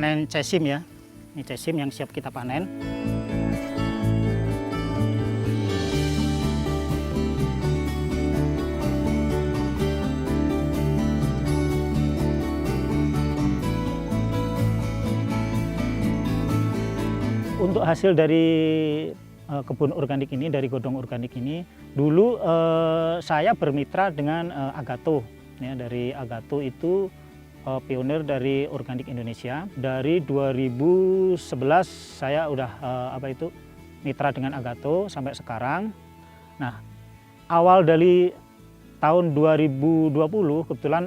panen cesim ya. Ini cesim yang siap kita panen. Untuk hasil dari kebun organik ini, dari godong organik ini, dulu saya bermitra dengan Agato. Ya, dari Agato itu pionir dari organik Indonesia. Dari 2011 saya udah mitra dengan Agato sampai sekarang. Nah, awal dari tahun 2020 kebetulan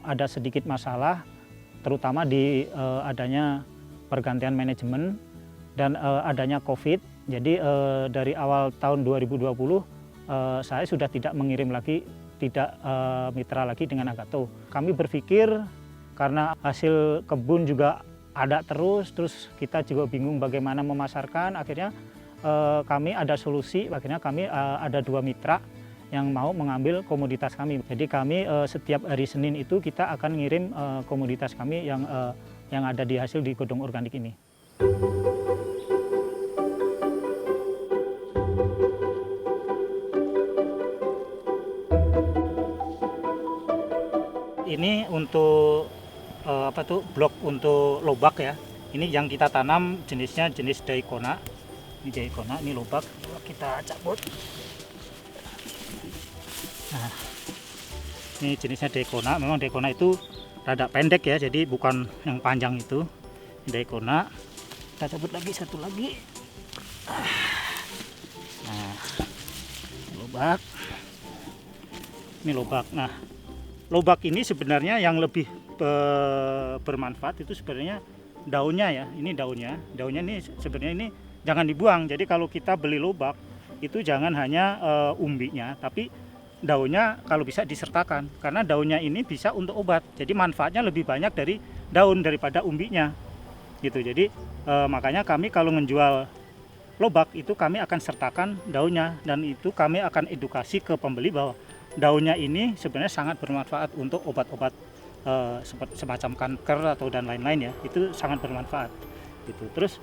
ada sedikit masalah, terutama di adanya pergantian manajemen dan adanya COVID. Jadi dari awal tahun 2020 saya sudah tidak mengirim lagi, tidak mitra lagi dengan Agato. Kami berpikir karena hasil kebun juga ada terus kita juga bingung bagaimana memasarkan. Akhirnya kami ada solusi, akhirnya kami ada 2 mitra yang mau mengambil komoditas kami. Jadi kami setiap hari Senin itu kita akan ngirim komoditas kami yang ada di hasil di godong organik ini. Ini untuk blok untuk lobak ya. Ini yang kita tanam jenisnya jenis daikona. Ini daikona, ini lobak. Kita cabut. Nah, ini jenisnya daikona. Memang daikona itu rada pendek ya, jadi bukan yang panjang itu. Ini daikona. Kita cabut lagi satu lagi. Nah, lobak. Ini lobak. Nah, lobak ini sebenarnya yang lebih bermanfaat itu sebenarnya daunnya ya. Ini daunnya. Daunnya ini sebenarnya ini jangan dibuang. Jadi kalau kita beli lobak itu jangan hanya umbinya, tapi daunnya kalau bisa disertakan. Karena daunnya ini bisa untuk obat. Jadi manfaatnya lebih banyak dari daun daripada umbinya. Gitu. Jadi makanya kami kalau menjual lobak itu kami akan sertakan daunnya, dan itu kami akan edukasi ke pembeli bahwa daunnya ini sebenarnya sangat bermanfaat untuk obat-obat semacam kanker atau dan lain-lain ya, itu sangat bermanfaat gitu. Terus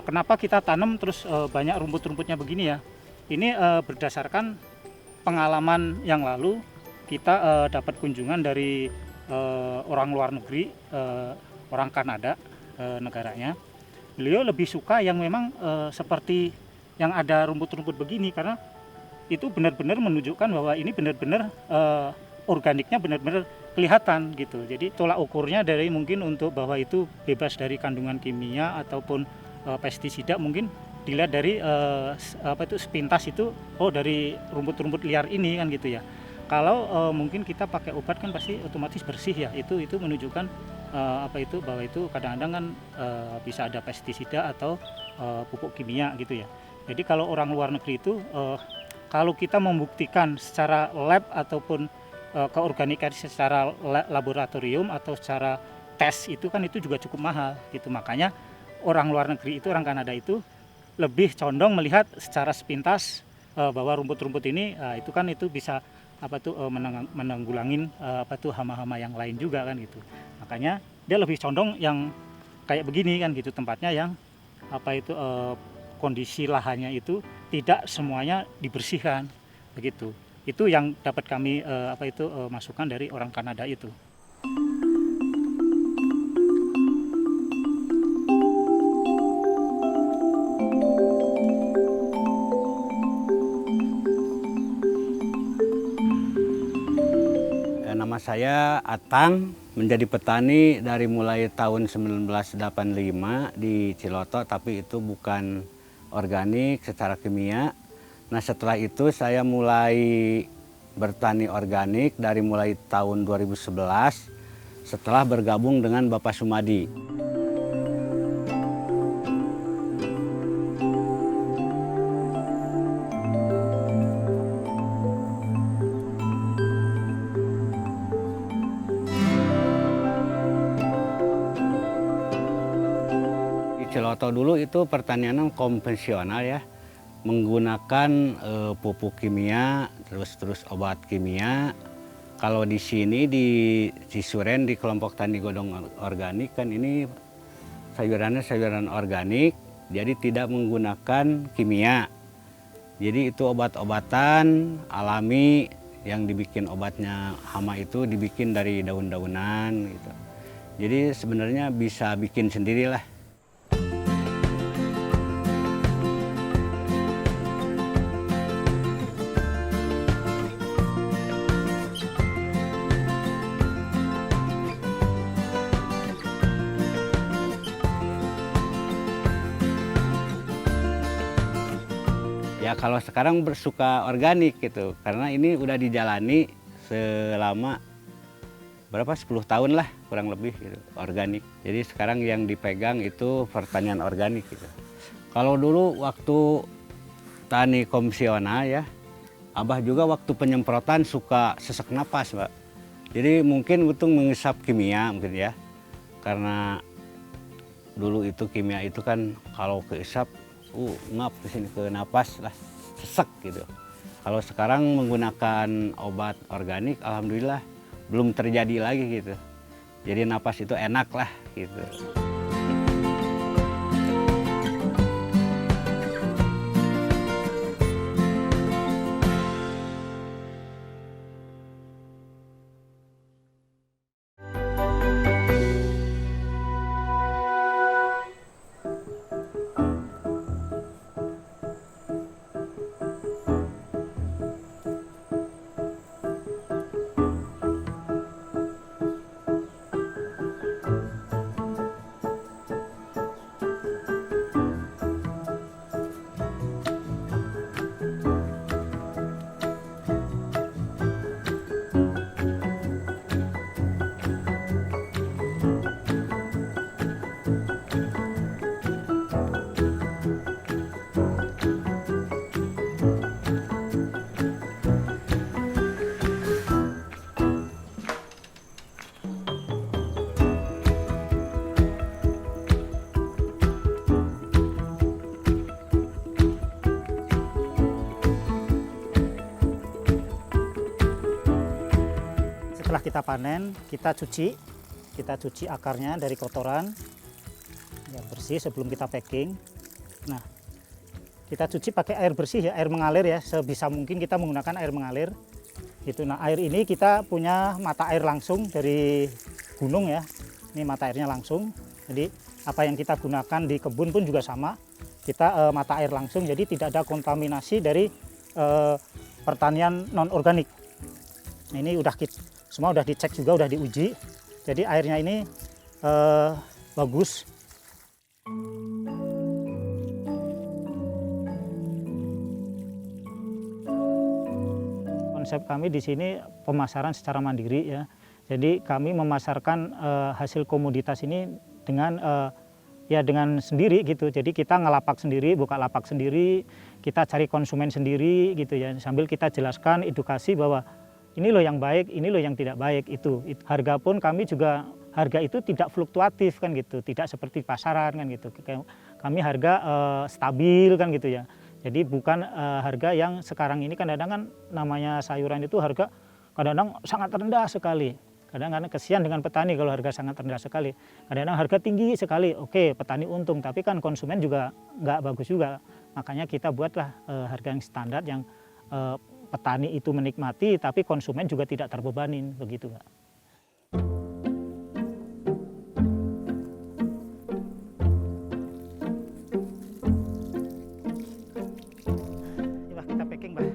kenapa kita tanam terus banyak rumput-rumputnya begini ya, ini berdasarkan pengalaman yang lalu. Kita dapat kunjungan dari orang luar negeri, orang Kanada negaranya. Beliau lebih suka yang memang seperti yang ada rumput-rumput begini, karena itu benar-benar menunjukkan bahwa ini benar-benar organiknya benar-benar kelihatan gitu. Jadi tolak ukurnya dari mungkin untuk bahwa itu bebas dari kandungan kimia ataupun pestisida mungkin dilihat dari sepintas itu, oh dari rumput-rumput liar ini kan gitu ya. Kalau mungkin kita pakai obat kan pasti otomatis bersih ya. Itu menunjukkan bahwa itu kadang-kadang kan bisa ada pestisida atau pupuk kimia gitu ya. Jadi kalau orang luar negeri itu kalau kita membuktikan secara lab ataupun keorganikan secara laboratorium atau secara tes itu kan itu juga cukup mahal gitu. Makanya orang luar negeri itu, orang Kanada itu lebih condong melihat secara sepintas bahwa rumput-rumput ini itu kan itu bisa menanggulangin hama-hama yang lain juga kan gitu. Makanya dia lebih condong yang kayak begini kan gitu, tempatnya yang kondisi lahannya itu tidak semuanya dibersihkan begitu. Itu yang dapat kami masukan dari orang Kanada itu. Nama saya Atang, menjadi petani dari mulai tahun 1985 di Ciloto, tapi itu bukan organik secara kimia. Nah, setelah itu saya mulai bertani organik dari mulai tahun 2011 setelah bergabung dengan Bapak Sumadi. Di Ciloto dulu itu pertanian konvensional ya, menggunakan pupuk kimia, terus obat kimia, Kalau di sini di Cisuren di kelompok tani godong organik kan ini sayurannya sayuran organik, jadi tidak menggunakan kimia. Jadi itu obat-obatan alami yang dibikin obatnya hama itu dibikin dari daun-daunan gitu. Jadi sebenarnya bisa bikin sendirilah. Ya kalau sekarang bersuka organik gitu, karena ini udah dijalani selama berapa 10 tahun lah kurang lebih gitu, organik. Jadi sekarang yang dipegang itu pertanian organik gitu. Kalau dulu waktu tani konvensional ya, Abah juga waktu penyemprotan suka sesak napas, Pak. Jadi mungkin untuk mengisap kimia mungkin ya, karena dulu itu kimia itu kan kalau keisap ngap ke sini ke napas lah, sesek gitu. Kalau sekarang menggunakan obat organik, alhamdulillah belum terjadi lagi gitu. Jadi napas itu enak lah gitu. Setelah kita panen, kita cuci akarnya dari kotoran yang bersih sebelum kita packing. Nah, kita cuci pakai air bersih ya, air mengalir ya, sebisa mungkin kita menggunakan air mengalir. Gitu. Nah, air ini kita punya mata air langsung dari gunung ya. Ini mata airnya langsung. Jadi apa yang kita gunakan di kebun pun juga sama. Kita mata air langsung, jadi tidak ada kontaminasi dari pertanian non organik. Nah, ini semua udah dicek juga, udah diuji. Jadi airnya ini bagus. Konsep kami di sini pemasaran secara mandiri ya. Jadi kami memasarkan hasil komoditas ini dengan dengan sendiri gitu. Jadi kita ngelapak sendiri, buka lapak sendiri, kita cari konsumen sendiri gitu ya. Sambil kita jelaskan edukasi bahwa ini loh yang baik, ini loh yang tidak baik itu. Harga pun kami juga, harga itu tidak fluktuatif kan gitu, tidak seperti pasaran kan gitu. Kami harga stabil kan gitu ya. Jadi bukan harga yang sekarang ini kadang-kadang kan namanya sayuran itu harga kadang-kadang sangat rendah sekali. Kadang-kadang kesian dengan petani kalau harga sangat rendah sekali. Kadang-kadang harga tinggi sekali, oke petani untung, tapi kan konsumen juga nggak bagus juga. Makanya kita buatlah harga yang standar yang petani itu menikmati, tapi konsumen juga tidak terbebanin, begitu Pak. Ini kita packing, Pak.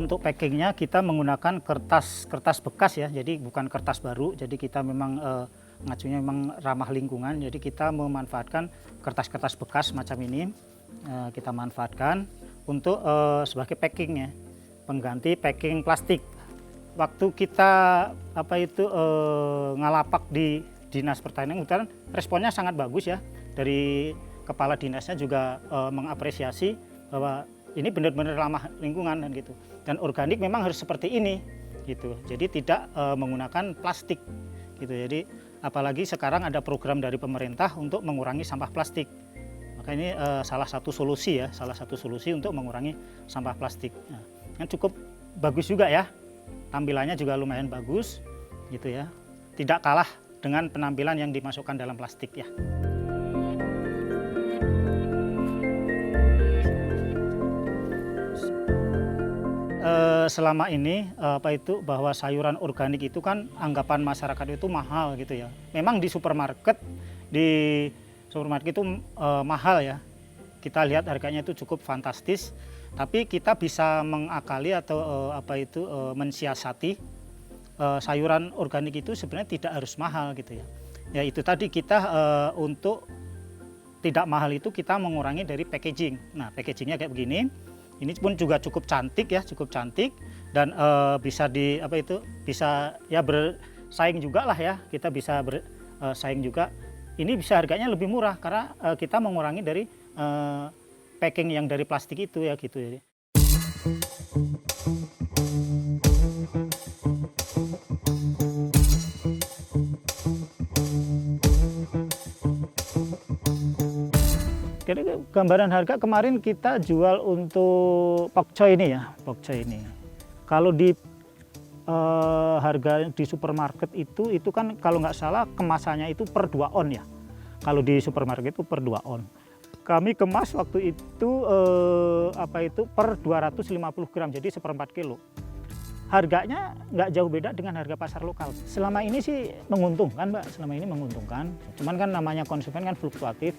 Untuk packingnya kita menggunakan kertas bekas ya, jadi bukan kertas baru. Jadi kita memang ngacunya memang ramah lingkungan. Jadi kita memanfaatkan kertas-kertas bekas macam ini, kita manfaatkan untuk sebagai packing ya, pengganti packing plastik. Waktu kita ngalapak di Dinas Pertanian Hutan, responnya sangat bagus ya dari kepala dinasnya juga mengapresiasi bahwa ini benar-benar ramah lingkungan dan gitu. Dan organik memang harus seperti ini gitu. Jadi tidak menggunakan plastik gitu. Jadi apalagi sekarang ada program dari pemerintah untuk mengurangi sampah plastik. Maka ini salah satu solusi untuk mengurangi sampah plastik. Nah, yang cukup bagus juga ya. Tampilannya juga lumayan bagus gitu ya. Tidak kalah dengan penampilan yang dimasukkan dalam plastik ya. Selama ini bahwa sayuran organik itu kan anggapan masyarakat itu mahal gitu ya. Memang di supermarket itu mahal ya. Kita lihat harganya itu cukup fantastis, tapi kita bisa mengakali atau mensiasati sayuran organik itu sebenarnya tidak harus mahal gitu ya. Ya itu tadi kita untuk tidak mahal itu kita mengurangi dari packaging. Nah, packagingnya kayak begini. Ini pun juga cukup cantik dan bisa bisa ya bersaing juga lah ya. Kita bisa bersaing juga. Ini bisa harganya lebih murah karena kita mengurangi dari packing yang dari plastik itu ya gitu ya. Jadi gambaran harga kemarin kita jual untuk pokcoy ini ya, pokcoy ini. Kalau di harga di supermarket itu kan kalau nggak salah kemasannya itu per 2 on ya. Kalau di supermarket itu per 2 on. Kami kemas waktu itu per 250 gram, jadi 1/4 kilo. Harganya nggak jauh beda dengan harga pasar lokal. Selama ini sih menguntungkan Mbak, Cuman kan namanya konsumen kan fluktuatif.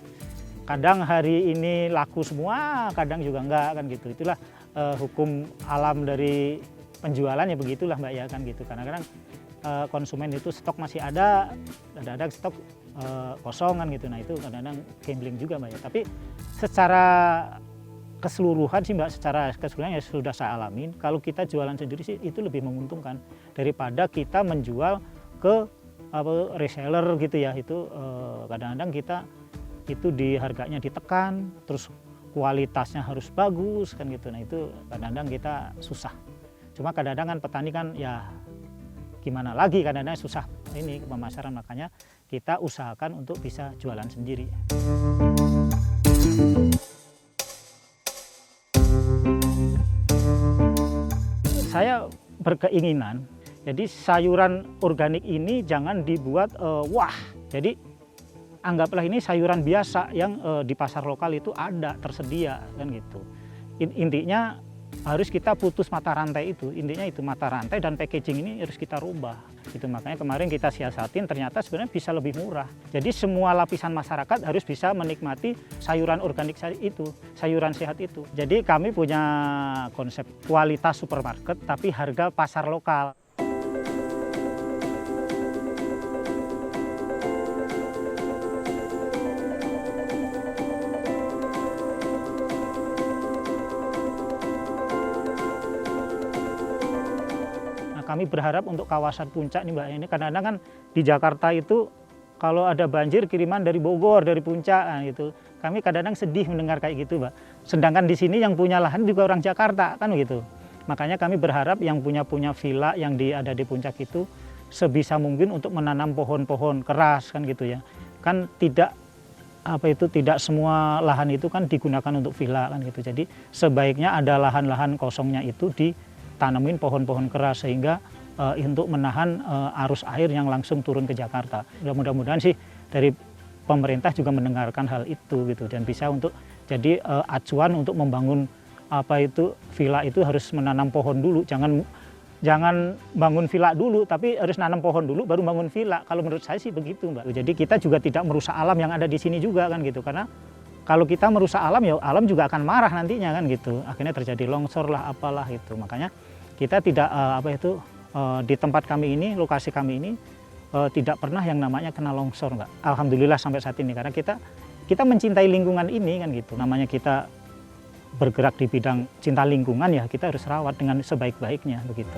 Kadang hari ini laku semua, kadang juga enggak kan gitu. Itulah hukum alam dari penjualan ya begitulah Mbak ya kan gitu. Kadang-kadang konsumen itu stok masih ada, kadang-kadang stok kosong kan gitu. Nah itu kadang-kadang gambling juga Mbak ya. Tapi secara keseluruhan sih Mbak, secara keseluruhan ya sudah saya alamin. Kalau kita jualan sendiri sih itu lebih menguntungkan daripada kita menjual ke reseller gitu ya. Itu kadang-kadang kita itu di harganya ditekan, terus kualitasnya harus bagus kan gitu. Nah itu kadang-kadang kita susah. Cuma kadang-kadang kan petani kan ya gimana lagi, kadang-kadang susah ini pemasaran, makanya kita usahakan untuk bisa jualan sendiri. Saya berkeinginan, jadi sayuran organik ini jangan dibuat wah, jadi anggaplah ini sayuran biasa yang di pasar lokal itu ada tersedia kan gitu. Intinya harus kita putus mata rantai itu. Intinya itu mata rantai dan packaging ini harus kita rubah. Itu makanya kemarin kita siasatin ternyata sebenarnya bisa lebih murah. Jadi semua lapisan masyarakat harus bisa menikmati sayuran organik itu, sayuran sehat itu. Jadi kami punya konsep kualitas supermarket tapi harga pasar lokal. Kami berharap untuk kawasan puncak nih Mbak, ini kadang-kadang kan di Jakarta itu kalau ada banjir kiriman dari Bogor, dari puncak nah gitu. Kami kadang-kadang sedih mendengar kayak gitu Mbak. Sedangkan di sini yang punya lahan juga orang Jakarta kan gitu. Makanya kami berharap yang punya villa yang ada di puncak itu sebisa mungkin untuk menanam pohon-pohon keras kan gitu ya. Kan tidak semua lahan itu kan digunakan untuk villa kan gitu. Jadi sebaiknya ada lahan-lahan kosongnya itu tanamin pohon-pohon keras sehingga untuk menahan arus air yang langsung turun ke Jakarta. Mudah-mudahan sih dari pemerintah juga mendengarkan hal itu gitu dan bisa untuk jadi acuan untuk membangun villa itu harus menanam pohon dulu. Jangan bangun villa dulu tapi harus nanam pohon dulu baru bangun villa. Kalau menurut saya sih begitu Mbak. Jadi kita juga tidak merusak alam yang ada di sini juga kan gitu, karena kalau kita merusak alam ya alam juga akan marah nantinya kan gitu. Akhirnya terjadi longsor lah apalah itu. Makanya kita tidak di tempat kami ini, lokasi kami ini tidak pernah yang namanya kena longsor Mbak. Alhamdulillah sampai saat ini karena kita mencintai lingkungan ini kan gitu. Namanya kita bergerak di bidang cinta lingkungan ya kita harus rawat dengan sebaik-baiknya begitu.